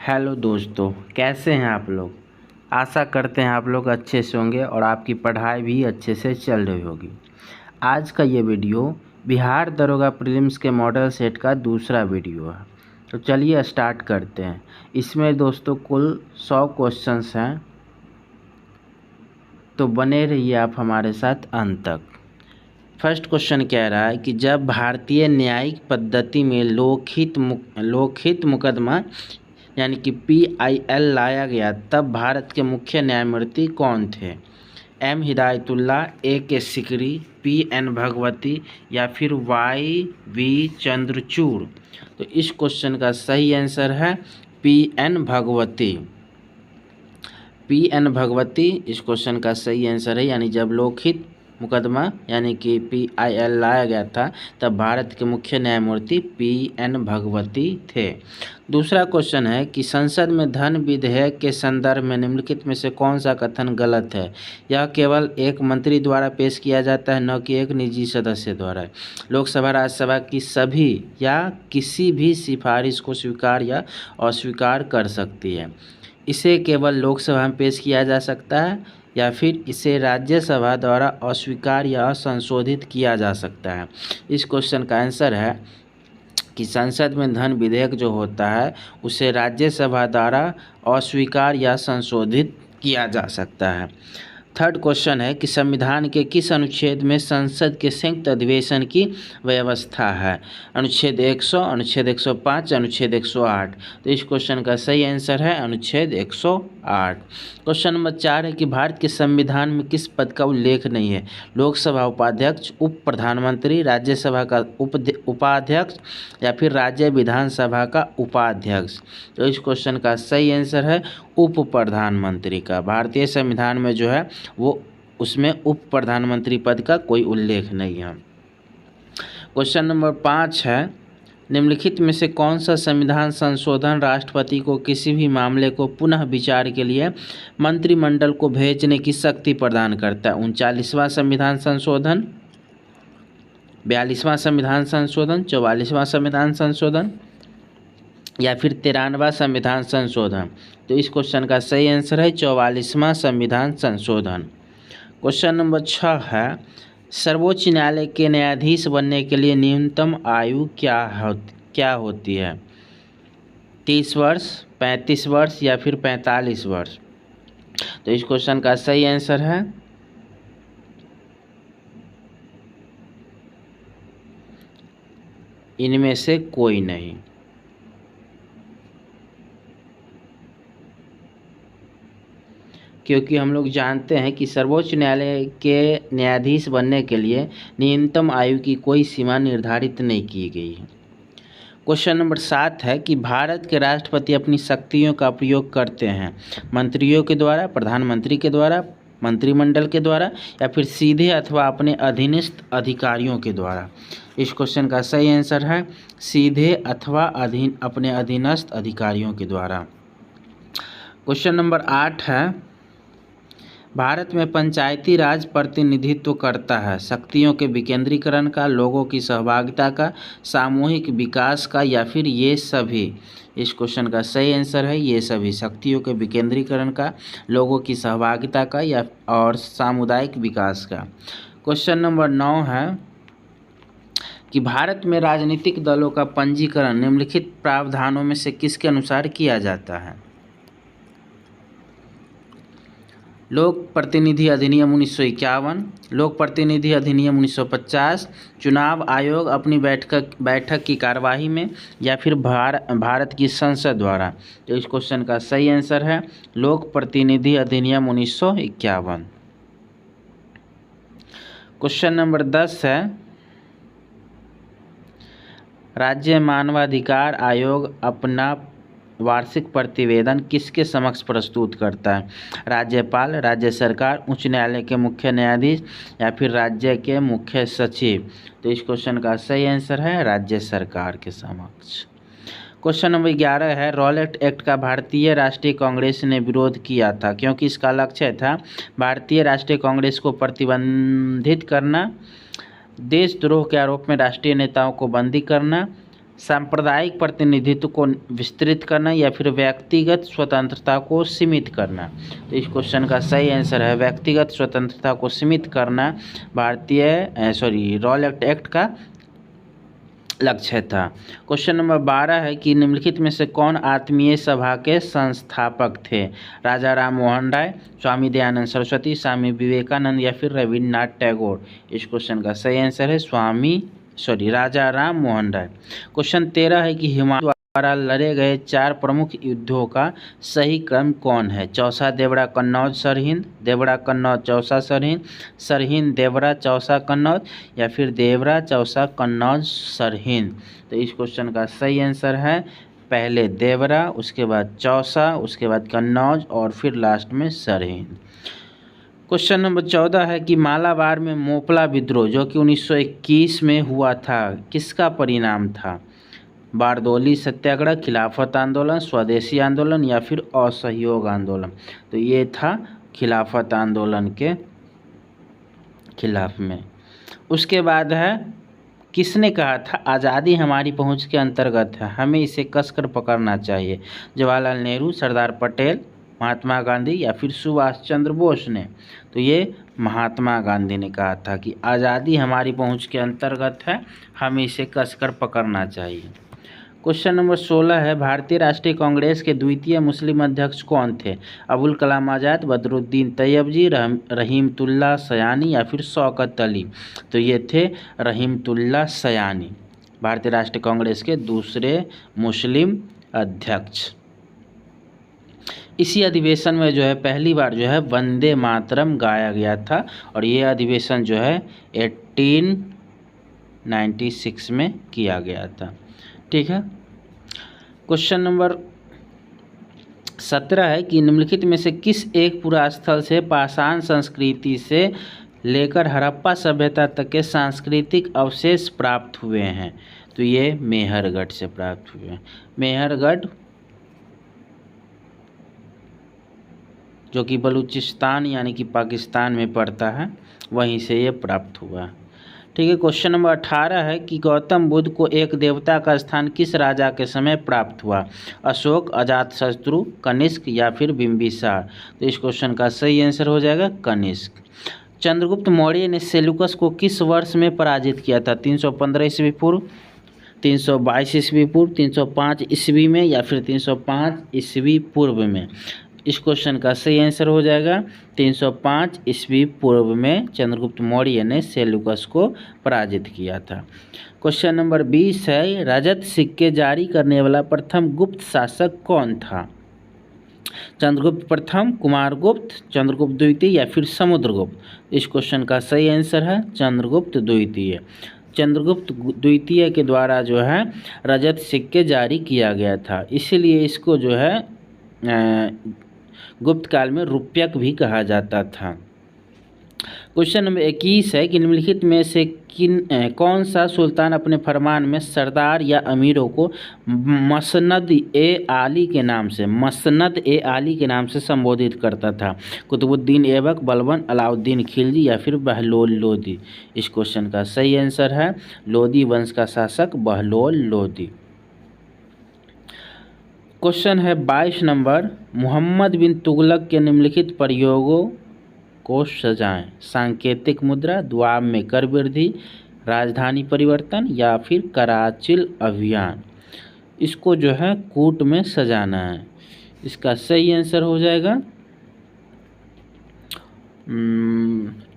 Hello दोस्तों, कैसे हैं आप लोग। आशा करते हैं आप लोग अच्छे से होंगे और आपकी पढ़ाई भी अच्छे से चल रही होगी। आज का ये वीडियो बिहार दरोगा प्रीलिम्स के मॉडल सेट का दूसरा वीडियो है। तो चलिए स्टार्ट करते हैं। इसमें दोस्तों कुल 100 क्वेश्चंस हैं, तो बने रहिए आप हमारे साथ अंत तक। फर्स्ट क्वेश्चन कह रहा है कि जब भारतीय न्यायिक पद्धति में लोकहित मुकदमा यानी कि PIL लाया गया तब भारत के मुख्य न्यायमूर्ति कौन थे। M हिदायतुल्लाह, A के सिकरी, PN भगवती या फिर YV चंद्रचूड़। तो इस क्वेश्चन का सही आंसर है PN भगवती। PN भगवती इस क्वेश्चन का सही आंसर है। यानी जब लोकहित मुकदमा यानी कि PIL लाया गया था तब भारत के मुख्य न्यायमूर्ति PN भगवती थे। दूसरा क्वेश्चन है कि संसद में धन विधेयक के संदर्भ में निम्नलिखित में से कौन सा कथन गलत है। यह केवल एक मंत्री द्वारा पेश किया जाता है, न कि एक निजी सदस्य द्वारा। लोकसभा राज्यसभा की सभी या किसी भी सिफारिश को स्वीकार या अस्वीकार कर सकती है। इसे केवल लोकसभा में पेश किया जा सकता है या फिर इसे राज्यसभा द्वारा अस्वीकार या संशोधित किया जा सकता है। इस क्वेश्चन का आंसर है कि संसद में धन विधेयक जो होता है उसे राज्यसभा द्वारा अस्वीकार या संशोधित किया जा सकता है। थर्ड क्वेश्चन है कि संविधान के किस अनुच्छेद में संसद के संयुक्त अधिवेशन की व्यवस्था है। अनुच्छेद 100, अनुच्छेद 105, अनुच्छेद 108। तो इस क्वेश्चन का सही आंसर है अनुच्छेद 108। क्वेश्चन नंबर 4 है कि भारत के संविधान में किस पद का उल्लेख नहीं है। लोकसभा उपाध्यक्ष, उप प्रधानमंत्री, राज्यसभा का उपाध्यक्ष या फिर राज्य विधानसभा का उपाध्यक्ष। तो इस क्वेश्चन का सही आंसर है उप प्रधानमंत्री का। भारतीय संविधान में जो है वो उसमें उप प्रधानमंत्री पद का कोई उल्लेख नहीं है। क्वेश्चन नंबर 5 है निम्नलिखित में से कौन सा संविधान संशोधन राष्ट्रपति को किसी भी मामले को पुनः विचार के लिए मंत्रिमंडल को भेजने की शक्ति प्रदान करता है। 39वां संविधान संशोधन, 42वां संविधान संशोधन, 44वां संविधान संशोधन या फिर 93वां संविधान संशोधन। तो इस क्वेश्चन का सही आंसर है 44वां संविधान संशोधन। क्वेश्चन नंबर 6 है सर्वोच्च न्यायालय के न्यायाधीश बनने के लिए न्यूनतम आयु क्या होती है। 30 वर्ष, 35 वर्ष या फिर 45 वर्ष। तो इस क्वेश्चन का सही आंसर है इनमें से कोई नहीं। क्योंकि हम लोग जानते हैं कि सर्वोच्च न्यायालय के न्यायाधीश बनने के लिए न्यूनतम आयु की कोई सीमा निर्धारित नहीं की गई है। क्वेश्चन नंबर 7 है कि भारत के राष्ट्रपति अपनी शक्तियों का प्रयोग करते हैं मंत्रियों के द्वारा, प्रधानमंत्री के द्वारा, मंत्रिमंडल के द्वारा या फिर सीधे अथवा अपने अधीनस्थ अधिकारियों के द्वारा। इस क्वेश्चन का सही आंसर है सीधे अथवा अपने अधीनस्थ अधिकारियों के द्वारा। क्वेश्चन नंबर 8 है भारत में पंचायती राज प्रतिनिधित्व करता है शक्तियों के विकेंद्रीकरण का, लोगों की सहभागिता का, सामूहिक विकास का या फिर ये सभी। इस क्वेश्चन का सही आंसर है ये सभी। शक्तियों के विकेंद्रीकरण का, लोगों की सहभागिता का या और सामुदायिक विकास का। क्वेश्चन नंबर 9 है कि भारत में राजनीतिक दलों का पंजीकरण निम्नलिखित प्रावधानों में से किसके अनुसार किया जाता है। लोक प्रतिनिधि अधिनियम 1951, लोक प्रतिनिधि अधिनियम 1950, चुनाव आयोग अपनी बैठक की कार्यवाही में या फिर भारत की संसद द्वारा। तो इस क्वेश्चन का सही आंसर है लोक प्रतिनिधि अधिनियम 1951। क्वेश्चन नंबर 10 है राज्य मानवाधिकार आयोग अपना वार्षिक प्रतिवेदन किसके समक्ष प्रस्तुत करता है। राज्यपाल, राज्य सरकार, उच्च न्यायालय के मुख्य न्यायाधीश या फिर राज्य के मुख्य सचिव। तो इस क्वेश्चन का सही आंसर है राज्य सरकार के समक्ष। क्वेश्चन नंबर 11 है रॉलेट एक्ट का भारतीय राष्ट्रीय कांग्रेस ने विरोध किया था क्योंकि इसका लक्ष्य था भारतीय राष्ट्रीय कांग्रेस को प्रतिबंधित करना, देशद्रोह के आरोप में राष्ट्रीय नेताओं को बंदी करना, सांप्रदायिक प्रतिनिधित्व को विस्तृत करना या फिर व्यक्तिगत स्वतंत्रता को सीमित करना। तो इस क्वेश्चन का सही आंसर है व्यक्तिगत स्वतंत्रता को सीमित करना रॉल एक्ट का लक्ष्य था। क्वेश्चन नंबर 12 है कि निम्नलिखित में से कौन आत्मीय सभा के संस्थापक थे? राजा राम मोहन राय, स्वामी दयानंद सरस्वती, स्वामी विवेकानंद या फिर रविन्द्रनाथ टैगोर। इस क्वेश्चन का सही आंसर है राजा राम मोहन राय। क्वेश्चन 13 है कि हुमायूं द्वारा लड़े गए 4 प्रमुख युद्धों का सही क्रम कौन है? चौसा देवरा कन्नौज सरहिंद, देवरा कन्नौज चौसा सरहिंद, सरहिंद देवरा चौसा कन्नौज या फिर देवरा चौसा कन्नौज सरहिंद। तो इस क्वेश्चन का सही आंसर है पहले देवरा, उसके बाद चौसा, उसके बाद कन्नौज और फिर लास्ट में सरहिंद। क्वेश्चन नंबर 14 है कि मालाबार में मोपला विद्रोह जो कि 1921 में हुआ था किसका परिणाम था? बारदोली सत्याग्रह, खिलाफत आंदोलन, स्वदेशी आंदोलन या फिर असहयोग आंदोलन। तो ये था खिलाफत आंदोलन के खिलाफ में। उसके बाद है किसने कहा था आज़ादी हमारी पहुंच के अंतर्गत है, हमें इसे कसकर पकड़ना चाहिए? जवाहरलाल नेहरू, सरदार पटेल, महात्मा गांधी या फिर सुभाष चंद्र बोस ने? तो ये महात्मा गांधी ने कहा था कि आज़ादी हमारी पहुंच के अंतर्गत है, हमें इसे कसकर पकड़ना चाहिए। क्वेश्चन नंबर 16 है भारतीय राष्ट्रीय कांग्रेस के द्वितीय मुस्लिम अध्यक्ष कौन थे? अबुल कलाम आज़ाद, बदरुद्दीन तैयबजी, रहीमतुल्लाह सयानी या फिर शौकत अली? तो ये थे रहीमतुल्लाह सयानी, भारतीय राष्ट्रीय कांग्रेस के दूसरे मुस्लिम अध्यक्ष। इसी अधिवेशन में जो है पहली बार जो है वंदे मातरम गाया गया था और ये अधिवेशन जो है 1896 में किया गया था। ठीक है। क्वेश्चन नंबर 17 है कि निम्नलिखित में से किस एक पुरास्थल से पाषाण संस्कृति से लेकर हड़प्पा सभ्यता तक के सांस्कृतिक अवशेष प्राप्त हुए हैं? तो ये मेहरगढ़ से प्राप्त हुए हैं। मेहरगढ़ जो कि बलूचिस्तान यानी कि पाकिस्तान में पड़ता है, वहीं से ये प्राप्त हुआ है। ठीक है। क्वेश्चन नंबर 18 है कि गौतम बुद्ध को एक देवता का स्थान किस राजा के समय प्राप्त हुआ? अशोक, अजातशत्रु, कनिष्क या फिर बिंबिसार? तो इस क्वेश्चन का सही आंसर हो जाएगा कनिष्क। चंद्रगुप्त मौर्य ने सेल्यूकस को किस वर्ष में पराजित किया था? 315 ईस्वी पूर्व, 322 ईस्वी पूर्व, 305 ईस्वी में या फिर 305 ईस्वी पूर्व में? इस क्वेश्चन का सही आंसर हो जाएगा 305 ईस्वी पूर्व में चंद्रगुप्त मौर्य ने सेल्यूकस को पराजित किया था। क्वेश्चन नंबर 20 है रजत सिक्के जारी करने वाला प्रथम गुप्त शासक कौन था? चंद्रगुप्त प्रथम, कुमारगुप्त, चंद्रगुप्त द्वितीय या फिर समुद्रगुप्त? इस क्वेश्चन का सही आंसर है चंद्रगुप्त द्वितीय। चंद्रगुप्त द्वितीय के द्वारा जो है रजत सिक्के जारी किया गया था, इसीलिए इसको जो है गुप्त काल में रुपयक भी कहा जाता था। क्वेश्चन नंबर 21 है कि निम्नलिखित में से कौन सा सुल्तान अपने फरमान में सरदार या अमीरों को मसनद-ए-आली के नाम से संबोधित करता था? कुतुबुद्दीन ऐबक, बलबन, अलाउद्दीन खिलजी या फिर बहलोल लोदी? इस क्वेश्चन का सही आंसर है लोदी वंश का शासक बहलोल लोदी। क्वेश्चन है 22 नंबर मोहम्मद बिन तुगलक के निम्नलिखित प्रयोगों को सजाएं। सांकेतिक मुद्रा, द्वाब में कर वृद्धि, राजधानी परिवर्तन या फिर कराचिल अभियान? इसको जो है कूट में सजाना है। इसका सही आंसर हो जाएगा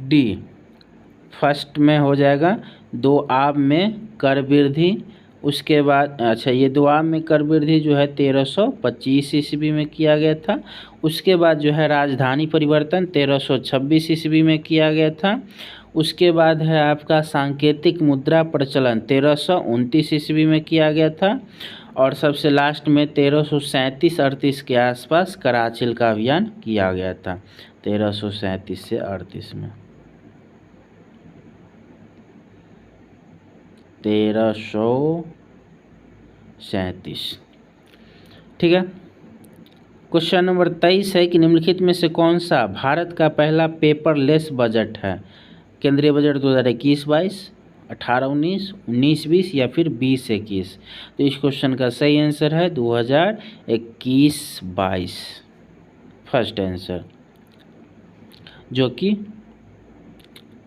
डी, फर्स्ट में हो जाएगा दोआब में कर वृद्धि। उसके बाद ये दोआब में कर वृद्धि जो है 1325 ईस्वी में किया गया था। उसके बाद जो है राजधानी परिवर्तन 1326 ईस्वी में किया गया था। उसके बाद है आपका सांकेतिक मुद्रा प्रचलन 1329 ईस्वी में किया गया था। और सबसे लास्ट में 1337-38 के आसपास कराचिल का अभियान किया गया था, 1337 से 38 में। 1337। ठीक है। क्वेश्चन नंबर 23 है कि निम्नलिखित में से कौन सा भारत का पहला पेपरलेस बजट है? केंद्रीय बजट 2021-22, 18-19, 19-20 या फिर 20-21। तो इस क्वेश्चन का सही आंसर है 2021-22 फर्स्ट आंसर, जो कि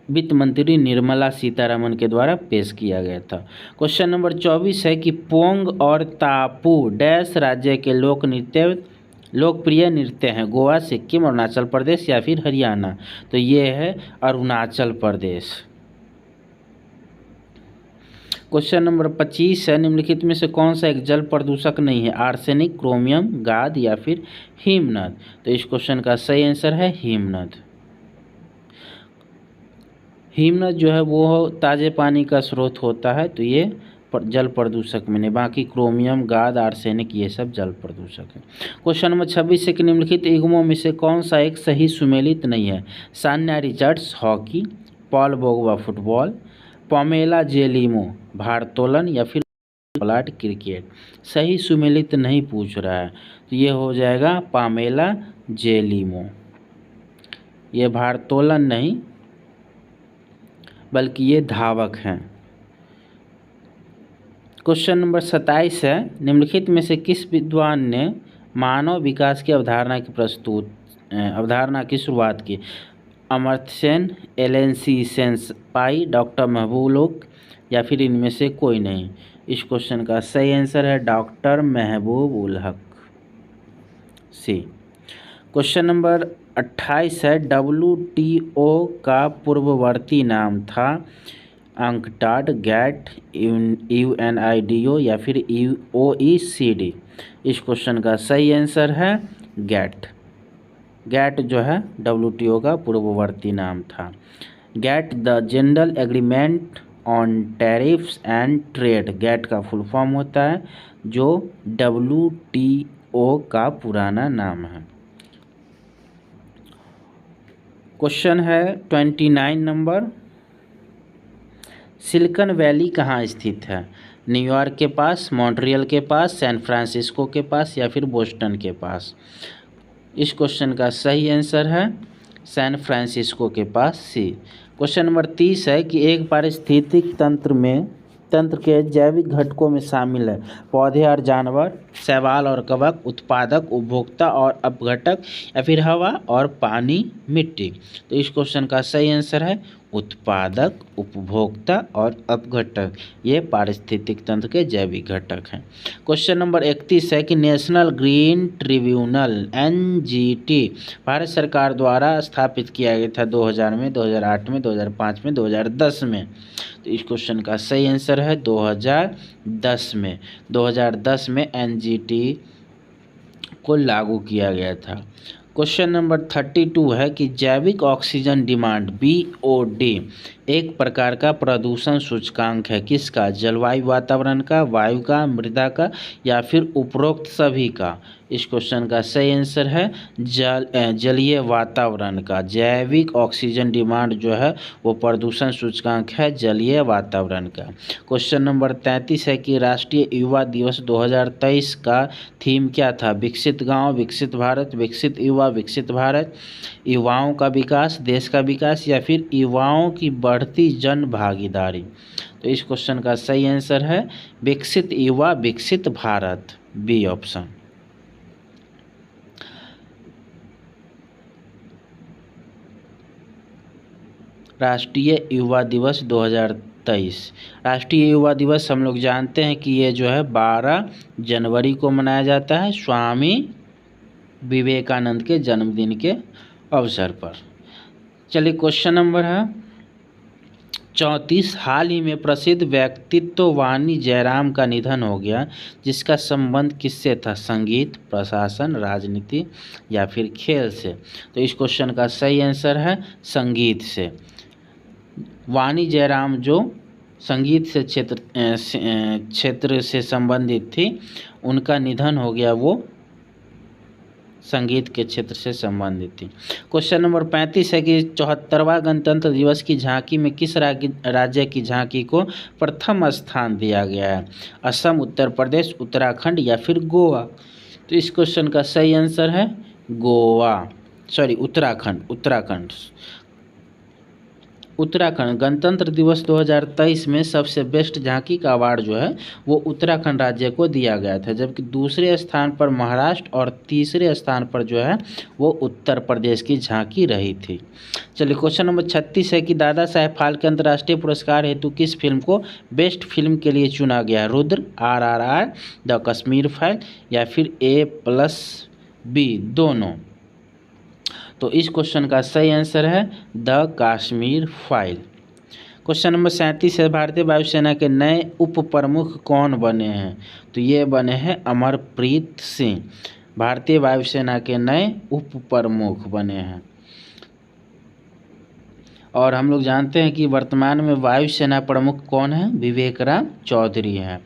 वित्त मंत्री निर्मला सीतारमण के द्वारा पेश किया गया था। क्वेश्चन नंबर 24 है कि पोंग और तापू डैश राज्य के लोकप्रिय नृत्य हैं, गोवा, सिक्किम, अरुणाचल प्रदेश या फिर हरियाणा। तो ये है अरुणाचल प्रदेश। क्वेश्चन नंबर 25 है निम्नलिखित में से कौन सा एक जल प्रदूषक नहीं है, आर्सेनिक, क्रोमियम, गाद या फिर हिमनद। तो इस क्वेश्चन का सही आंसर है हिमनद। हिमनद जो है वो ताज़े पानी का स्रोत होता है, तो ये जल प्रदूषक में नहीं, बाकी क्रोमियम, गाद, आर्सेनिक ये सब जल प्रदूषक है। क्वेश्चन नंबर 26 है कि निम्नलिखित युग्मों में से कौन सा एक सही सुमेलित नहीं है, Sanya Richards hockey, Paul Pogba football, Pamela Jelimo भारोत्तोलन या फिर पोलार्ड क्रिकेट। सही सुमेलित नहीं पूछ रहा है, तो ये हो जाएगा पामेला जेलिमो। ये भारोत्तोलन नहीं बल्कि ये धावक हैं। क्वेश्चन नंबर 27 है निम्नलिखित में से किस विद्वान ने मानव विकास की अवधारणा की शुरुआत की, अमर्त्य सेन, एलन सी सेंसपाई, डॉक्टर महबूब या फिर इनमें से कोई नहीं। इस क्वेश्चन का सही आंसर है डॉक्टर महबूब उल हक, सी। क्वेश्चन नंबर 28 है WTO का पूर्ववर्ती नाम था अंकटाड, गैट, UNIDO या फिर OECD। इस क्वेश्चन का सही आंसर है गैट। गैट जो है WTO का पूर्ववर्ती नाम था। GATT the general agreement on tariffs and trade, GATT का फुल फॉर्म होता है, जो WTO का पुराना नाम है। क्वेश्चन है 29 नंबर, सिलिकॉन वैली कहाँ स्थित है, न्यूयॉर्क के पास, मॉन्ट्रियल के पास, सैन फ्रांसिस्को के पास या फिर बोस्टन के पास। इस क्वेश्चन का सही आंसर है सैन फ्रांसिस्को के पास, सी। क्वेश्चन नंबर 30 है कि एक पारिस्थितिक तंत्र के जैविक घटकों में शामिल है पौधे और जानवर, शैवाल और कवक, उत्पादक, उपभोक्ता और अपघटक या फिर हवा और पानी, मिट्टी। तो इस क्वेश्चन का सही आंसर है उत्पादक, उपभोक्ता और अपघटक, ये पारिस्थितिक तंत्र के जैविक घटक हैं। क्वेश्चन नंबर 31 है कि national green tribunal NGT Bharat सरकार द्वारा स्थापित किया गया था 2000 में, 2008 में, 2005 में, 2010 में। तो इस क्वेश्चन का सही आंसर है 2010 में। 2010 में NGT को लागू किया गया था। क्वेश्चन नंबर 32 है कि जैविक ऑक्सीजन डिमांड BOD एक प्रकार का प्रदूषण सूचकांक है, किसका, जलवायु वातावरण का, वायु का, मृदा का या फिर उपरोक्त सभी का। इस क्वेश्चन का सही आंसर है जलीय वातावरण का। जैविक ऑक्सीजन डिमांड जो है वो प्रदूषण सूचकांक है जलीय वातावरण का। क्वेश्चन नंबर 33 है कि राष्ट्रीय युवा दिवस 2023 का थीम क्या था, विकसित गांव, विकसित भारत, विकसित युवा, विकसित भारत, युवाओं का विकास, देश का विकास या फिर युवाओं की बढ़ती जन भागीदारी। तो इस क्वेश्चन का सही आंसर है विकसित युवा, विकसित भारत, बी ऑप्शन। राष्ट्रीय युवा दिवस 2023। राष्ट्रीय युवा दिवस हम लोग जानते हैं कि ये जो है 12 जनवरी को मनाया जाता है स्वामी विवेकानंद के जन्मदिन के अवसर पर। चलिए क्वेश्चन नंबर है 34, हाल ही में प्रसिद्ध व्यक्तित्व वानी जयराम का निधन हो गया, जिसका संबंध किससे था, संगीत, प्रशासन, राजनीति या फिर खेल से। तो इस क्वेश्चन का सही आंसर है संगीत से। वानी जयराम जो संगीत से क्षेत्र से संबंधित थी, उनका निधन हो गया, वो संगीत के क्षेत्र से संबंधित थी। क्वेश्चन नंबर 35 है कि 74वां गणतंत्र दिवस की झांकी में किस राज्य की झांकी को प्रथम स्थान दिया गया है, असम, उत्तर प्रदेश, उत्तराखंड या फिर गोवा। तो इस क्वेश्चन का सही आंसर है उत्तराखंड। उत्तराखंड गणतंत्र दिवस 2023 में सबसे बेस्ट झांकी का अवार्ड जो है वो उत्तराखंड राज्य को दिया गया था, जबकि दूसरे स्थान पर महाराष्ट्र और तीसरे स्थान पर जो है वो उत्तर प्रदेश की झांकी रही थी। चलिए क्वेश्चन नंबर 36 है कि दादा साहेब फाल्के अंतर्राष्ट्रीय पुरस्कार हेतु किस फिल्म को बेस्ट फिल्म के लिए चुना गया? Rudra, RRR, the Kashmir file या फिर A+B दोनों? तो इस क्वेश्चन का सही आंसर है the Kashmir file. Question number 37 है भारतीय वायुसेना के नए उप प्रमुख कौन बने हैं? तो ये बने हैं अमरप्रीत सिंह, भारतीय वायुसेना के नए उप प्रमुख बने हैं। और हम लोग जानते हैं कि वर्तमान में वायुसेना प्रमुख कौन है? विवेक राम चौधरी हैं।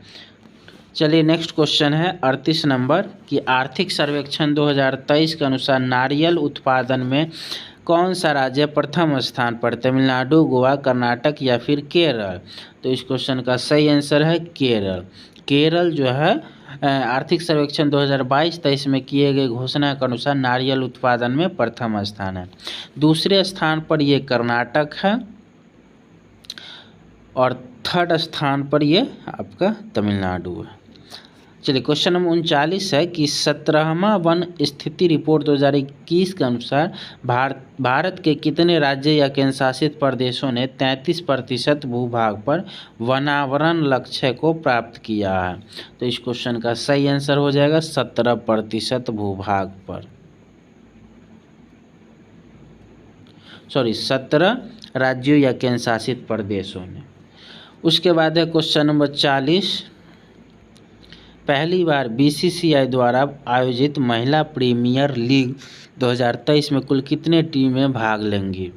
चलिए नेक्स्ट क्वेश्चन है 38 नंबर कि आर्थिक सर्वेक्षण 2023 के अनुसार नारियल उत्पादन में कौन सा राज्य प्रथम स्थान पर? तमिलनाडु, गोवा, कर्नाटक या फिर केरल? तो इस क्वेश्चन का सही आंसर है केरल। केरल जो है आर्थिक सर्वेक्षण 2022-23 में किए गए घोषणा के अनुसार नारियल उत्पादन में प्रथम स्थान है। दूसरे स्थान पर ये कर्नाटक है और थर्ड स्थान पर ये आपका तमिलनाडु है। चलिए क्वेश्चन नंबर 39 है कि 17वां वन स्थिति रिपोर्ट 2021 के अनुसार भारत के कितने राज्य या केंद्र शासित प्रदेशों ने 33% भूभाग पर वनावरण लक्ष्य को प्राप्त किया है? तो इस क्वेश्चन का सही आंसर हो जाएगा 17% भूभाग पर, 17 राज्यों या केंद्र शासित प्रदेशों ने। उसके बाद है क्वेश्चन नंबर 40, पहली बार BCCI द्वारा आयोजित महिला प्रीमियर लीग 2023 में कुल कितने टीमें भाग लेंगी?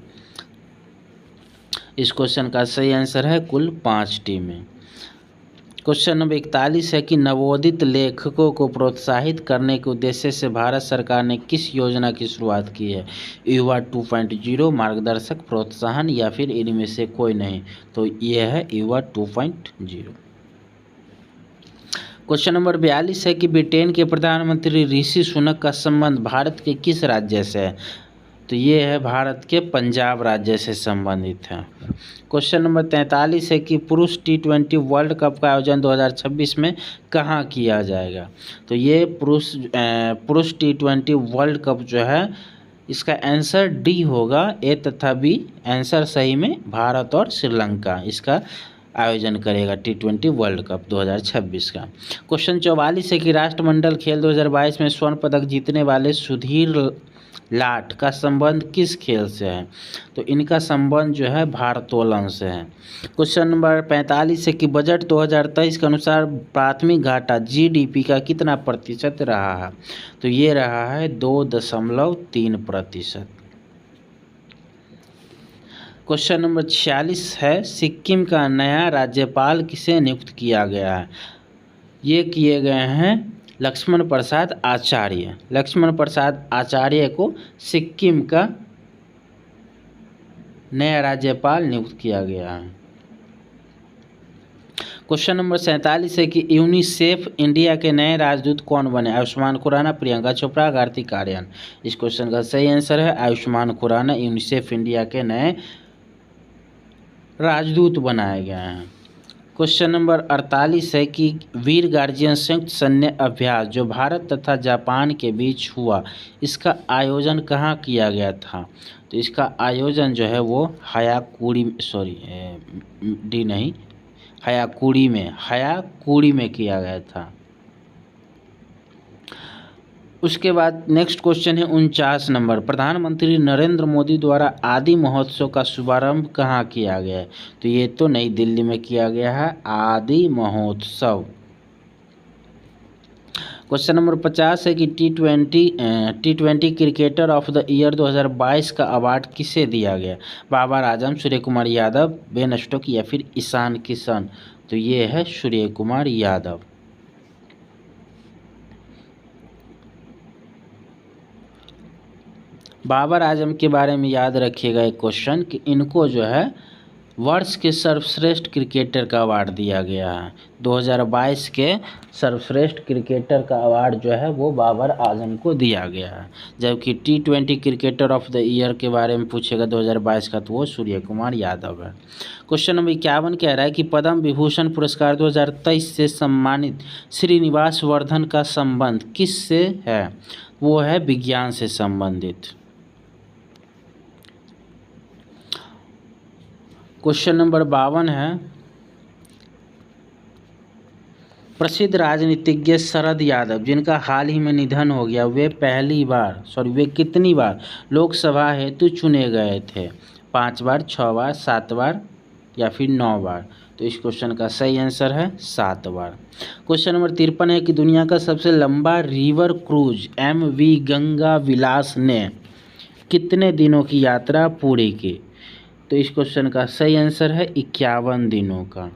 इस क्वेश्चन का सही आंसर है कुल 5 टीमें। क्वेश्चन नंबर 41 है कि नवोदित लेखकों को प्रोत्साहित करने के उद्देश्य से भारत सरकार ने किस योजना की शुरुआत की है? युवा 2.0, मार्गदर्शक, प्रोत्साहन या फिर इनमें से कोई नहीं? तो यह है युवा 2.0। क्वेश्चन नंबर 42 है कि ब्रिटेन के प्रधानमंत्री ऋषि सुनक का संबंध भारत के किस राज्य से है? तो ये है भारत के पंजाब राज्य से संबंधित है। क्वेश्चन नंबर 43 है कि पुरुष T20 वर्ल्ड कप का आयोजन 2026 में कहाँ किया जाएगा? तो ये पुरुष T20 वर्ल्ड कप जो है इसका आंसर डी होगा। ए तथा बी आंसर सही में भारत और श्रीलंका इसका आयोजन करेगा T20 वर्ल्ड कप 2026 का। क्वेश्चन 44 है कि राष्ट्रमंडल खेल 2022 में स्वर्ण पदक जीतने वाले सुधीर लाट का संबंध किस खेल से है? तो इनका संबंध जो है भारोत्तोलन से है। क्वेश्चन नंबर 45 है कि बजट 2023 के अनुसार प्राथमिक घाटा GDP का कितना प्रतिशत रहा है? तो ये रहा है 2.3%। क्वेश्चन नंबर 46 है सिक्किम का नया राज्यपाल किसे नियुक्त किया गया है? ये किए गए हैं लक्ष्मण प्रसाद आचार्य। लक्ष्मण प्रसाद आचार्य को सिक्किम का नया राज्यपाल नियुक्त किया गया है। क्वेश्चन नंबर 47 है कि यूनिसेफ इंडिया के नए राजदूत कौन बने? आयुष्मान खुराना, प्रियंका चोपड़ा, कार्तिक आर्यन? इस क्वेश्चन का सही आंसर है आयुष्मान खुराना यूनिसेफ इंडिया के नए राजदूत बनाए गए हैं। क्वेश्चन नंबर 48 है कि वीर गार्जियन संयुक्त सैन्य अभ्यास जो भारत तथा जापान के बीच हुआ इसका आयोजन कहाँ किया गया था? तो इसका आयोजन जो है वो हयाकुड़ी में किया गया था। उसके बाद नेक्स्ट क्वेश्चन है 49 नंबर, प्रधानमंत्री नरेंद्र मोदी द्वारा आदि महोत्सव का शुभारंभ कहाँ किया गया है? तो ये तो नई दिल्ली में किया गया है आदि महोत्सव। क्वेश्चन नंबर 50 है कि T20 cricketer of the year 2022 का अवार्ड किसे दिया गया? बाबर आजम, सूर्य कुमार यादव, बेन स्टोक्स या फिर ईशान किशन? तो ये है सूर्य कुमार यादव। बाबर आजम के बारे में याद रखिएगा एक क्वेश्चन कि इनको जो है वर्ष के सर्वश्रेष्ठ क्रिकेटर का अवार्ड दिया गया है। 2022 के सर्वश्रेष्ठ क्रिकेटर का अवार्ड जो है वो बाबर आजम को दिया गया है। जबकि T20 cricketer of the year के बारे में पूछेगा 2022 का तो वो सूर्य कुमार यादव है। क्वेश्चन नंबर 51 कह रहा है कि पद्म विभूषण पुरस्कार 2023 से सम्मानित श्रीनिवास वर्धन का संबंध किससे है? वो है विज्ञान से संबंधित। क्वेश्चन नंबर 52 है, प्रसिद्ध राजनीतिज्ञ शरद यादव जिनका हाल ही में निधन हो गया, वे वे कितनी बार लोकसभा हेतु चुने गए थे? 5 बार, 6 बार, 7 बार या फिर 9 बार? तो इस क्वेश्चन का सही आंसर है 7 बार। क्वेश्चन नंबर 53 है कि दुनिया का सबसे लंबा रिवर क्रूज MV गंगा विलास ने कितने दिनों की यात्रा पूरी की? तो इस क्वेश्चन का सही आंसर है 51 दिनों का।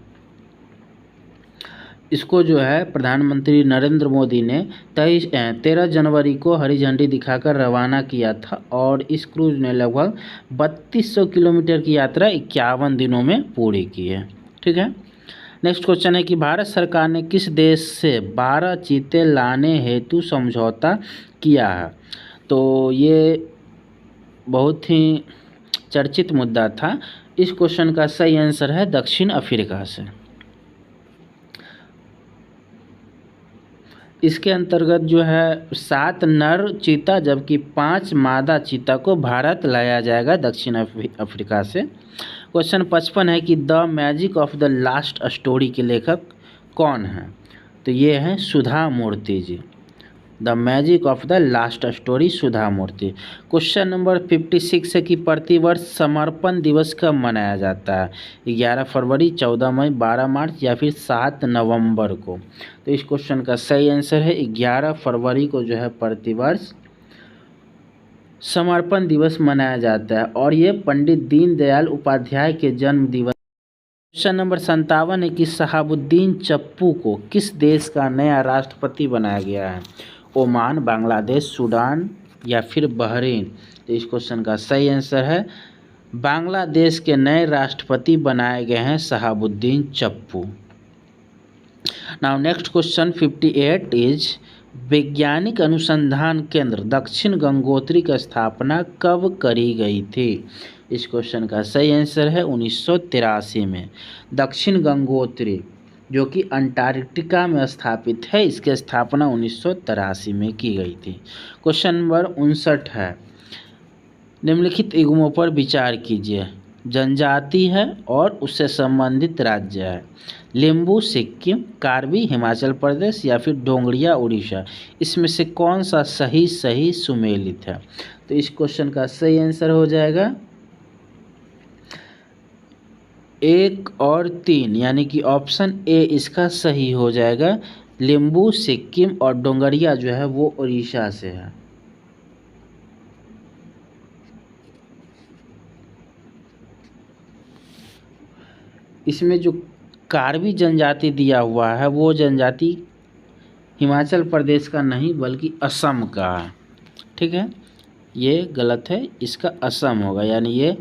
इसको जो है प्रधानमंत्री नरेंद्र मोदी ने 13 जनवरी को हरी झंडी दिखाकर रवाना किया था और इस क्रूज ने लगभग 3200 किलोमीटर की यात्रा 51 दिनों में पूरी की है। ठीक है। नेक्स्ट क्वेश्चन है कि भारत सरकार ने किस देश से 12 चीते लाने हेतु समझौता किया है? तो ये बहुत ही चर्चित मुद्दा था। इस क्वेश्चन का सही आंसर है दक्षिण अफ्रीका से। इसके अंतर्गत जो है 7 नर चीता जबकि 5 मादा चीता को भारत लाया जाएगा दक्षिण अफ्रीका से। क्वेश्चन 55 है कि the magic of the last story के लेखक कौन है? तो ये हैं Sudha Murty ji. The magic of the last story Sudha Murty. Question number 56 है कि प्रतिवर्ष समर्पण दिवस कब मनाया जाता है? 11 फरवरी, 14 मई, 12 मार्च या फिर 7 नवंबर को? तो इस क्वेश्चन का सही आंसर है 11 फरवरी को जो है प्रतिवर्ष समर्पण दिवस मनाया जाता है और ये पंडित दीनदयाल उपाध्याय के जन्म दिवस। क्वेश्चन नंबर 57 है कि शहाबुद्दीन चप्पू को किस देश का नया राष्ट्रपति बनाया गया है? ओमान, बांग्लादेश, सूडान या फिर बहरीन? तो इस क्वेश्चन का सही आंसर है बांग्लादेश के नए राष्ट्रपति बनाए गए हैं शहाबुद्दीन चप्पू। नाउ नेक्स्ट क्वेश्चन 58 इज वैज्ञानिक अनुसंधान केंद्र दक्षिण गंगोत्री की स्थापना कब करी गई थी? इस क्वेश्चन का सही आंसर है 1983 में। दक्षिण गंगोत्री जो कि अंटार्कटिका में स्थापित है, इसकी स्थापना 1983 में की गई थी। क्वेश्चन नंबर 59 है, निम्नलिखित युग्मों पर विचार कीजिए। जनजाति है और उससे संबंधित राज्य है। लिम्बू सिक्किम, कार्बी हिमाचल प्रदेश या फिर डोंगरिया उड़ीसा? इसमें से कौन सा सही सुमेलित है? तो इस क्वेश्चन का सही आंसर हो जाएगा 1 और 3 यानी कि ऑप्शन ए इसका सही हो जाएगा। लिम्बू सिक्किम और डोंगरिया जो है वो उड़ीसा से है। इसमें जो कार्बी जनजाति दिया हुआ है वो जनजाति हिमाचल प्रदेश का नहीं बल्कि असम का है। ठीक है, ये गलत है, इसका असम होगा, यानी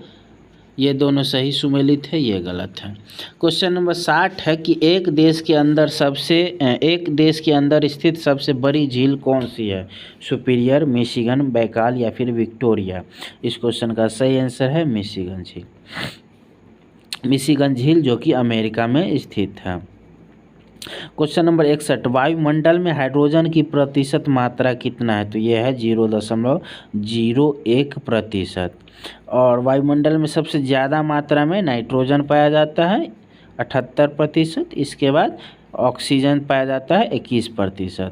ये दोनों सही सुमेलित है, ये गलत है। क्वेश्चन नंबर 60 है कि एक देश के अंदर स्थित सबसे बड़ी झील कौन सी है? सुपीरियर, मिशिगन, बैकाल या फिर विक्टोरिया? इस क्वेश्चन का सही आंसर है मिशिगन झील। मिशिगन झील जो कि अमेरिका में स्थित है। क्वेश्चन नंबर 61, वायुमंडल में हाइड्रोजन की प्रतिशत मात्रा कितना है? तो ये है 0.01%। और वायुमंडल में सबसे ज़्यादा मात्रा में नाइट्रोजन पाया जाता है 78%, इसके बाद ऑक्सीजन पाया जाता है 21%।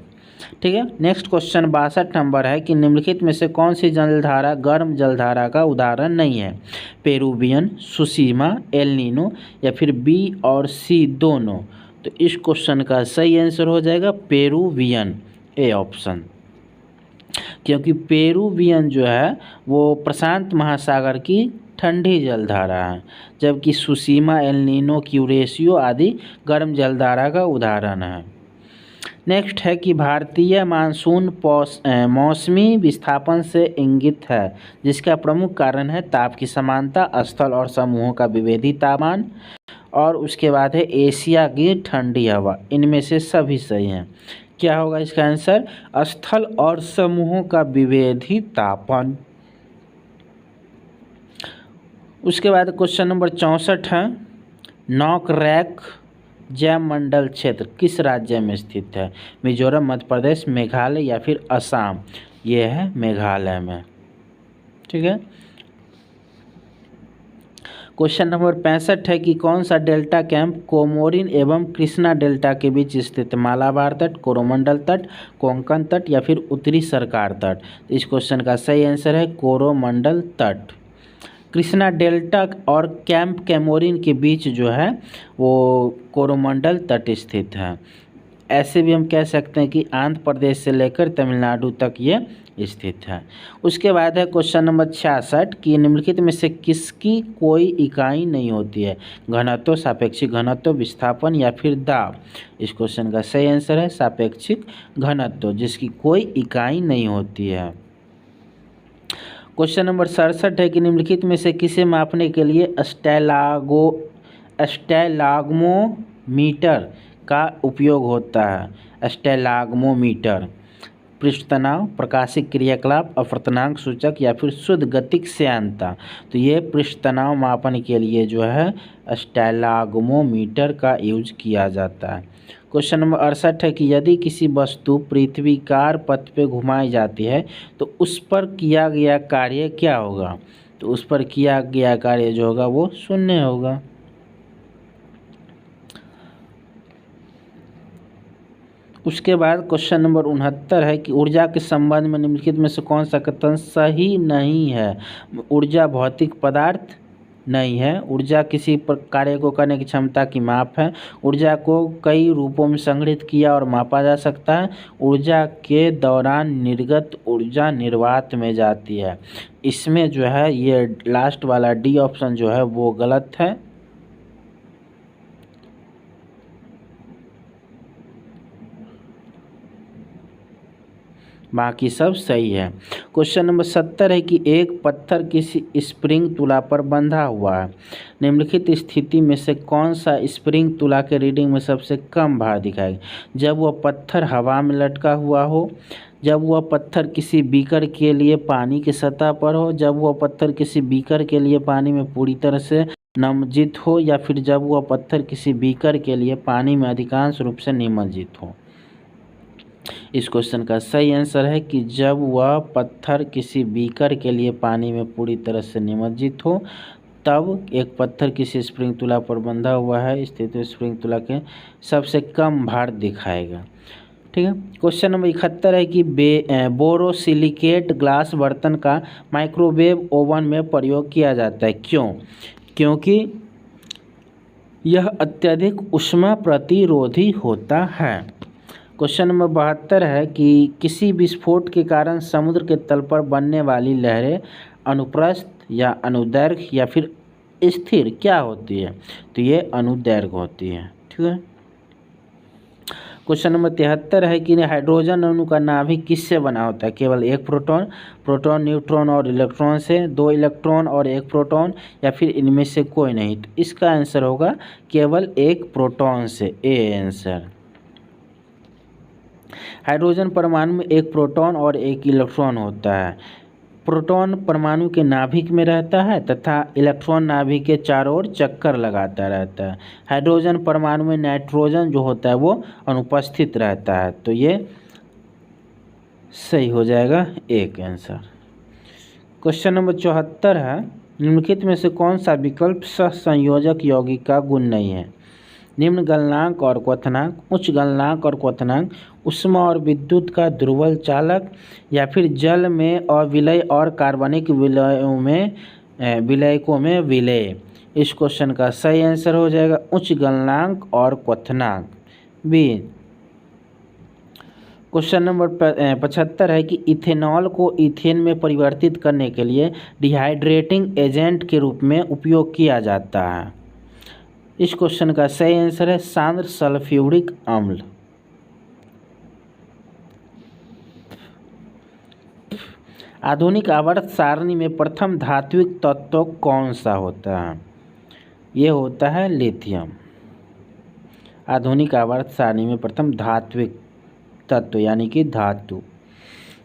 ठीक है। नेक्स्ट क्वेश्चन 62 नंबर है कि निम्नलिखित में से कौन सी जलधारा गर्म जलधारा का उदाहरण नहीं है? पेरुवियन, सुसीमा, एल नीनो या फिर बी और सी दोनों? तो इस क्वेश्चन का सही आंसर हो जाएगा पेरुवियन, ए ऑप्शन, क्योंकि पेरुवियन जो है वो प्रशांत महासागर की ठंडी जलधारा है, जबकि सुसीमा, एल नीनो, क्यूरेशियो आदि गर्म जलधारा का उदाहरण है। नेक्स्ट है कि भारतीय मानसून मौसमी विस्थापन से इंगित है, जिसका प्रमुख कारण है ताप की समानता, स्थल और समूहों का विभेदी तापमान, और उसके बाद है एशिया की ठंडी हवा। इनमें से सभी सही हैं। क्या होगा इसका आंसर? स्थल और समूहों का विभेदी तापमान। उसके बाद क्वेश्चन नंबर 64 है, नोकरेक जैवमंडल क्षेत्र किस राज्य में स्थित है? मिजोरम, मध्य प्रदेश, मेघालय या फिर असम? ये है मेघालय में। ठीक है। क्वेश्चन नंबर 65 है कि कौन सा डेल्टा कैंप कोमोरिन एवं कृष्णा डेल्टा के बीच स्थित? मालाबार तट, कोरोमंडल तट, कोंकण तट या फिर उत्तरी सरकार तट? इस क्वेश्चन का सही आंसर है कोरोमंडल तट। कृष्णा डेल्टा और कैंप कैमोरिन के बीच जो है वो कोरोमंडल तट स्थित है। ऐसे भी हम कह सकते हैं कि आंध्र प्रदेश से लेकर तमिलनाडु तक ये स्थित है। उसके बाद है क्वेश्चन नंबर 66 कि निम्नलिखित में से किसकी कोई इकाई नहीं होती है? घनत्व, सापेक्षिक घनत्व, विस्थापन या फिर दाब? इस क्वेश्चन का सही आंसर है सापेक्षिक घनत्व, जिसकी कोई इकाई नहीं होती है। क्वेश्चन नंबर 67 है कि निम्नलिखित में से किसे मापने के लिए स्टैलाग्मोमीटर का उपयोग होता है? स्टैलाग्मोमीटर पृष्ठ तनाव, प्रकाशिक क्रियाकलाप, अपवर्तनांक सूचक या फिर शुद्ध गतिक श्यानता? तो ये पृष्ठ तनाव मापन के लिए जो है स्टैलाग्मोमीटर का यूज किया जाता है। क्वेश्चन नंबर 68 है कि यदि किसी वस्तु पृथ्वीकार पथ पे घुमाई जाती है तो उस पर किया गया कार्य क्या होगा? तो उस पर किया गया कार्य जो होगा वो शून्य होगा। उसके बाद क्वेश्चन नंबर 69 है कि ऊर्जा के संबंध में निम्नलिखित में से कौन सा कथन सही नहीं है? ऊर्जा भौतिक पदार्थ नहीं है। ऊर्जा किसी कार्य को करने की क्षमता की माप है। ऊर्जा को कई रूपों में संग्रहित किया और मापा जा सकता है। ऊर्जा के दौरान निर्गत ऊर्जा निर्वात में जाती है। इसमें जो है ये लास्ट वाला डी ऑप्शन जो है वो गलत है। बाकी सब सही है। क्वेश्चन नंबर 70 है कि एक पत्थर किसी स्प्रिंग तुला पर बंधा हुआ है। निम्नलिखित स्थिति में से कौन सा स्प्रिंग तुला के रीडिंग में सबसे कम भार दिखाएगा? जब वह पत्थर हवा में लटका हुआ हो, जब वह पत्थर किसी बीकर के लिए पानी की सतह पर हो, जब वह पत्थर किसी बीकर के लिए पानी में पूरी तरह से निमज्जित हो, या फिर जब वह पत्थर किसी बीकर के लिए पानी में अधिकांश रूप से निमज्जित हो। इस क्वेश्चन का सही आंसर है कि जब वह पत्थर किसी बीकर के लिए पानी में पूरी तरह से निमज्जित हो, तब एक पत्थर किसी स्प्रिंग तुला पर बंधा हुआ है स्थिति स्प्रिंग तुला के सबसे कम भार दिखाएगा। ठीक है। क्वेश्चन नंबर 71 है कि बोरोसिलिकेट ग्लास बर्तन का माइक्रोवेव ओवन में प्रयोग किया जाता है। क्यों? क्योंकि यह अत्यधिक ऊष्मा प्रतिरोधी होता है। क्वेश्चन नंबर 72 है कि किसी विस्फोट के कारण समुद्र के तल पर बनने वाली लहरें अनुप्रस्थ या अनुदैर्घ्य या फिर स्थिर क्या होती है? तो ये अनुदैर्घ्य होती है। ठीक है। क्वेश्चन नंबर 73 है कि हाइड्रोजन अणु का नाभिक किससे बना होता है? केवल एक प्रोटॉन, प्रोटॉन, न्यूट्रॉन और इलेक्ट्रॉन से, दो इलेक्ट्रॉन और एक प्रोटॉन, या फिर इनमें से कोई नहीं? तो इसका आंसर होगा केवल एक प्रोटॉन से। A answer. हाइड्रोजन परमाणु में एक प्रोटॉन और एक इलेक्ट्रॉन होता है। प्रोटॉन परमाणु के नाभिक में रहता है तथा इलेक्ट्रॉन नाभिक के चारों ओर चक्कर लगाता रहता है। हाइड्रोजन परमाणु में नाइट्रोजन जो होता है वो अनुपस्थित रहता है। तो ये सही हो जाएगा एक आंसर। क्वेश्चन नंबर 74 है, निम्नलिखित में से कौन सा विकल्प सहसंयोजक यौगिक का गुण नहीं है? निम्न गलनांक और क्वथनांक, उच्च गलनांक और क्वथनांक, ऊष्मा और विद्युत का दुर्बल चालक, या फिर जल में अविलय और कार्बनिक विलयकों में विलय? इस क्वेश्चन का सही आंसर हो जाएगा उच्च गलनांक और क्वथनांक बी। क्वेश्चन नंबर 75 है कि इथेनॉल को इथेन में परिवर्तित करने के लिए डिहाइड्रेटिंग एजेंट के रूप में उपयोग किया जाता है। इस क्वेश्चन का सही आंसर है सांद्र सल्फ्यूरिक अम्ल। आधुनिक आवर्त सारणी में प्रथम धात्विक तत्व कौन सा होता है? ये होता है लिथियम। आधुनिक आवर्त सारणी में प्रथम धात्विक तत्व यानी कि धातु।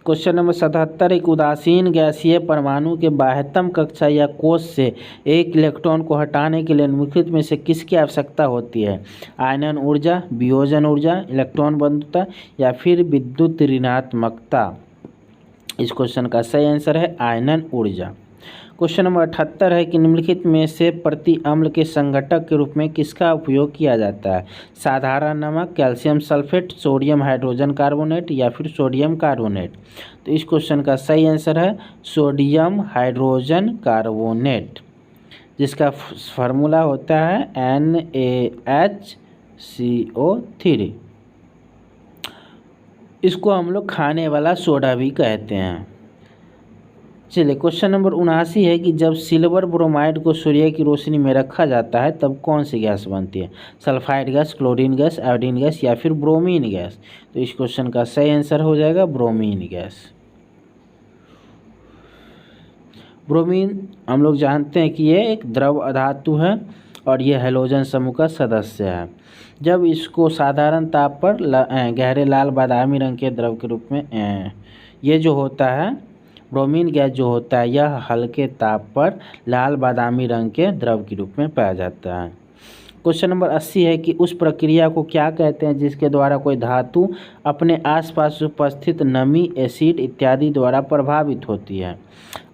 क्वेश्चन नंबर 77, एक उदासीन गैसीय परमाणु के बाह्यतम कक्षा या कोश से एक इलेक्ट्रॉन को हटाने के लिए निम्नलिखित में से किसकी आवश्यकता होती है? आयनन ऊर्जा, वियोजन ऊर्जा, इलेक्ट्रॉन बंधुता या फिर विद्युत ऋणात्मकता। इस क्वेश्चन का सही आंसर है आयनन ऊर्जा। क्वेश्चन नंबर 78 है कि निम्नलिखित में से प्रति अम्ल के संघटक के रूप में किसका उपयोग किया जाता है? साधारण नमक, calcium sulphate, sodium hydrogen carbonate या फिर सोडियम कार्बोनेट। तो इस क्वेश्चन का सही आंसर है सोडियम हाइड्रोजन कार्बोनेट, जिसका फार्मूला होता है NaHCO3। इसको हम लोग खाने वाला सोडा भी कहते हैं। चलिए, क्वेश्चन नंबर 79 है कि जब सिल्वर ब्रोमाइड को सूर्य की रोशनी में रखा जाता है तब कौन सी गैस बनती है? Sulphide gas, chlorine gas, iodine gas या फिर ब्रोमीन गैस। तो इस क्वेश्चन का सही आंसर हो जाएगा ब्रोमीन गैस। ब्रोमीन हम लोग जानते हैं कि ये एक द्रव अधातु है और ये हैलोजन समूह का सदस्य है। जब इसको साधारण ताप पर गहरे लाल बादामी रंग के द्रव के रूप में ये जो होता है ब्रोमीन गैस जो होता है यह हल्के ताप पर लाल बादामी रंग के द्रव के रूप में पाया जाता है। क्वेश्चन नंबर 80 है कि उस प्रक्रिया को क्या कहते हैं जिसके द्वारा कोई धातु अपने आसपास उपस्थित नमी, एसिड इत्यादि द्वारा प्रभावित होती है?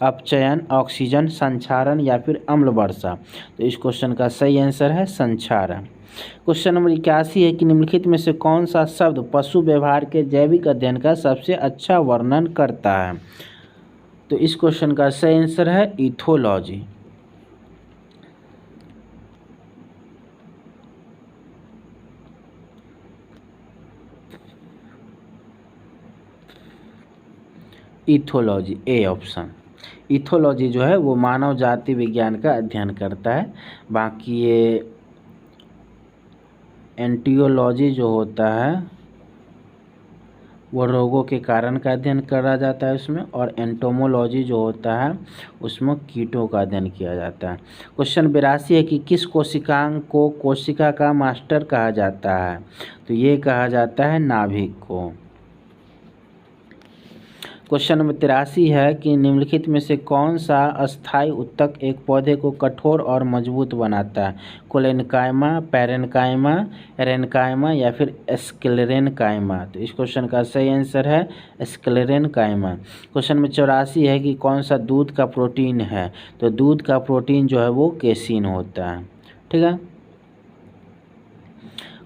अपचयन, ऑक्सीजन संक्षारण या फिर अम्ल वर्षा। तो इस क्वेश्चन का सही आंसर है संक्षारण। क्वेश्चन नंबर 81 है कि निम्नलिखित में से कौन सा शब्द पशु व्यवहार के जैविक अध्ययन का सबसे अच्छा वर्णन करता है? तो इस क्वेश्चन का सही आंसर है ethology. Ethology A option. Ethology जो है वो मानव जाति विज्ञान का अध्ययन करता है। बाकी ये एंटियोलॉजी जो होता है वो रोगों के कारण का अध्ययन करा जाता है उसमें, और एंटोमोलॉजी जो होता है उसमें कीटों का अध्ययन किया जाता है। क्वेश्चन 82 है कि किस कोशिकांग को कोशिका का मास्टर कहा जाता है? तो ये कहा जाता है नाभिक को। क्वेश्चन नंबर 83 है कि निम्नलिखित में से कौन सा अस्थायी ऊतक एक पौधे को कठोर और मजबूत बनाता है? कोलेनकाइमा, पैरेनकाइमा, एरेनकाइमा या फिर स्क्लेरेनकाइमा। तो इस क्वेश्चन का सही आंसर है स्क्लेरेनकाइमा। क्वेश्चन नंबर 84 है कि कौन सा दूध का प्रोटीन है? तो दूध का प्रोटीन जो है वो केसिन होता है। ठीक है।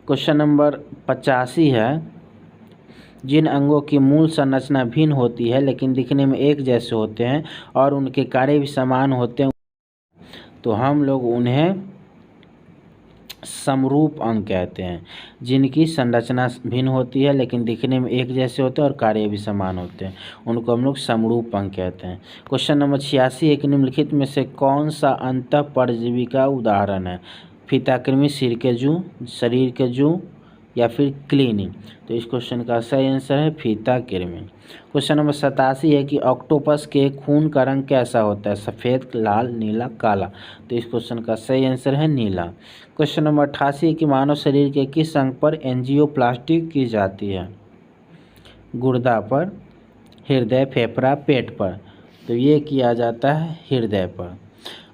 क्वेश्चन नंबर 85 है जिन अंगों की मूल संरचना भिन्न होती है लेकिन दिखने में एक जैसे होते हैं और उनके कार्य भी समान होते हैं तो हम लोग उन्हें समरूप अंग कहते हैं। जिनकी संरचना भिन्न होती है लेकिन दिखने में एक जैसे होते हैं और कार्य भी समान होते हैं उनको हम लोग समरूप अंग कहते हैं। क्वेश्चन नंबर 86 है कि निम्नलिखित में से कौन सा अंतःपरजीवी का उदाहरण है? फीताकृमि, सिर के जूं, शरीर के जूं या फिर क्लीनिंग। तो इस क्वेश्चन का सही आंसर है फीताकृमि। क्वेश्चन नंबर 87 है कि ऑक्टोपस के खून का रंग कैसा होता है? सफ़ेद, लाल, नीला, काला। तो इस क्वेश्चन का सही आंसर है नीला। क्वेश्चन नंबर 88 है कि मानव शरीर के किस अंग पर एंजियोप्लास्टी की जाती है? गुर्दा पर, हृदय, फेफड़ा, पेट पर। तो ये किया जाता है हृदय पर।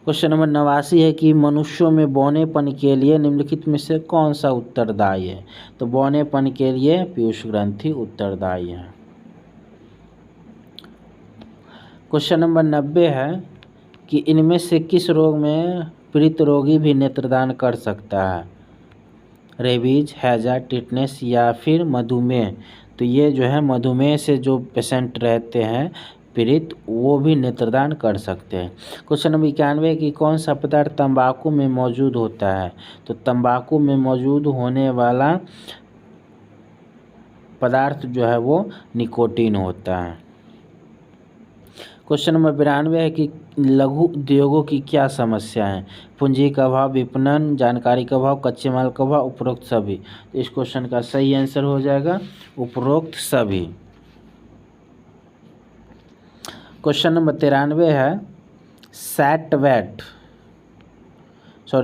क्वेश्चन नंबर 89 है कि मनुष्यों में बौनेपन के लिए निम्नलिखित में से कौन सा उत्तरदायी है? तो बौनेपन के लिए पीयूष ग्रंथि उत्तरदायी है। क्वेश्चन नंबर 90 है कि इनमें से किस रोग में पीड़ित रोगी भी नेत्रदान कर सकता है? रेबीज, हैजा, टिटनेस या फिर मधुमेह। तो ये जो है मधुमेह से जो पेशेंट रहते हैं पीड़ित वो भी नेत्रदान कर सकते हैं। क्वेश्चन नंबर 91 कि कौन सा पदार्थ तंबाकू में मौजूद होता है? तो तंबाकू में मौजूद होने वाला पदार्थ जो है वो निकोटीन होता है। क्वेश्चन नंबर 92 है कि लघु उद्योगों की क्या समस्या है? पूंजी का अभाव, विपणन, जानकारी का अभाव, कच्चे माल का अभाव, उपरोक्त सभी। तो इस क्वेश्चन का सही आंसर हो जाएगा उपरोक्त सभी। क्वेश्चन नंबर 93 है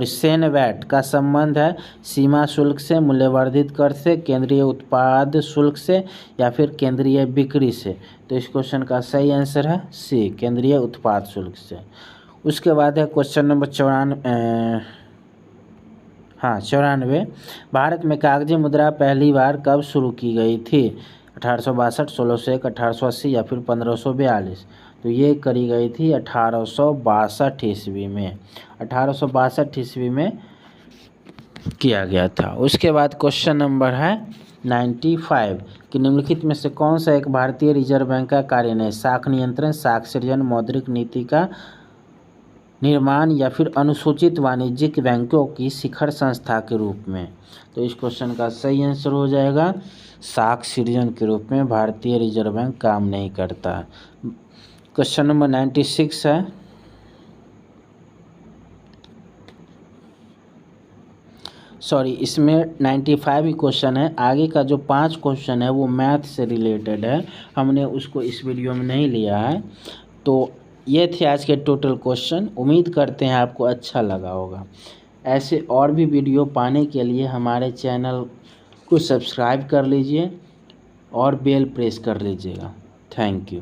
सेनवैट का संबंध है सीमा शुल्क से, मूल्यवर्धित कर से, केंद्रीय उत्पाद शुल्क से या फिर केंद्रीय बिक्री से। तो इस क्वेश्चन का सही आंसर है सी, केंद्रीय उत्पाद शुल्क से। उसके बाद है क्वेश्चन नंबर 94। भारत में कागजी मुद्रा पहली बार कब शुरू की गई थी? 1862, 1601, 1880 या फिर 1542। तो ये करी गई थी 1862 ईस्वी में। 1862 ईस्वी में किया गया था। उसके बाद क्वेश्चन नंबर है 95 कि निम्नलिखित में से कौन सा एक भारतीय रिजर्व बैंक का कार्य नहीं? साख नियंत्रण, साख सृजन, मौद्रिक नीति का निर्माण या फिर अनुसूचित वाणिज्यिक बैंकों की शिखर संस्था के रूप में। तो इस क्वेश्चन का सही आंसर हो जाएगा साख सृजन के रूप में भारतीय रिजर्व बैंक काम नहीं करता। क्वेश्चन नंबर 96 है इसमें 95 ही क्वेश्चन है। आगे का जो 5 क्वेश्चन है वो मैथ से रिलेटेड है, हमने उसको इस वीडियो में नहीं लिया है। तो ये थे आज के टोटल क्वेश्चन। उम्मीद करते हैं आपको अच्छा लगा होगा। ऐसे और भी वीडियो पाने के लिए हमारे चैनल को सब्सक्राइब कर लीजिए और बेल प्रेस कर लीजिएगा। Thank you.